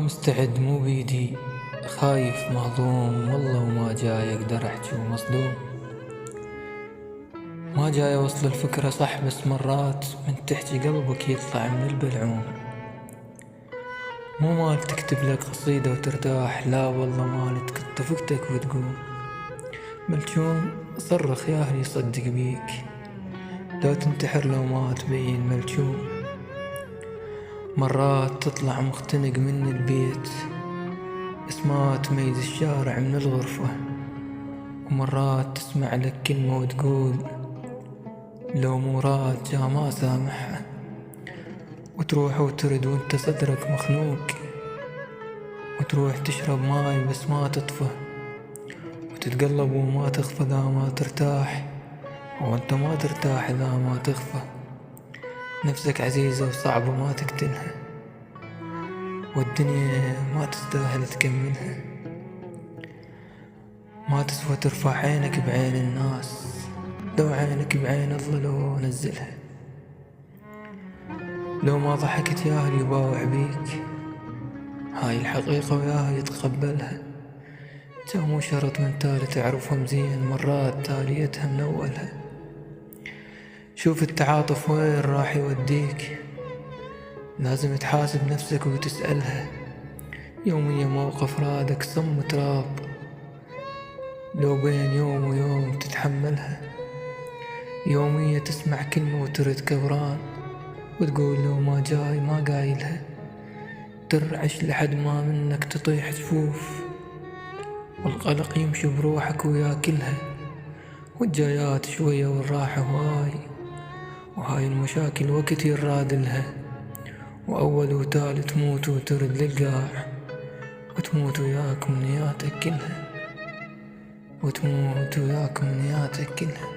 مستعد مو بيدي، خايف مهضوم والله وما جاي اقدر احجي ومصدوم. ما جاي اوصل الفكرة صح، بس مرات من تحكي قلبك يطلع من البلعوم. مو مال تكتب لك قصيدة وترتاح، لا والله مال تفكتك وتقوم. ملجوم صرخ يا اهلي صدق بيك، لو تنتحر لو ما تبين ملجوم. مرات تطلع مختنق من البيت، بس ما تميز الشارع من الغرفة. ومرات تسمع لك كلمة وتقول لو مراد جا ما سامحها. وتروح وترد وانت صدرك مخنوق، وتروح تشرب ماي بس ما تطفى. وتتقلب وما تخفى إذا ما ترتاح، وانت ما ترتاح إذا ما تخفى. نفسك عزيزة وصعبة ما تقتلها، والدنيا ما تستاهل تكملها. ما تسوى ترفع عينك بعين الناس، لو عينك بعين الله لو نزلها. لو ما ضحكت ياهل يباوع بيك، هاي الحقيقة وياها يتقبلها. جو مو شرط من تالي تعرفهم زين، مرات تاليتها من أولها. شوف التعاطف وين راح يوديك، لازم تحاسب نفسك وتسألها. يوميا موقف رادك صم تراب، لو بين يوم ويوم تتحملها. يوميا تسمع كلمة وترد كبران، وتقول لو ما جاي ما قايلها. ترعش لحد ما منك تطيح جفوف، والقلق يمشي بروحك وياكلها. والجايات شوية والراحة هواي، وهاي المشاكل وقت يرادلها. وأول وتالي تموت وترد للقاع، وتموت وياك أمنياتك كلها، وتموت وياك أمنياتك كلها.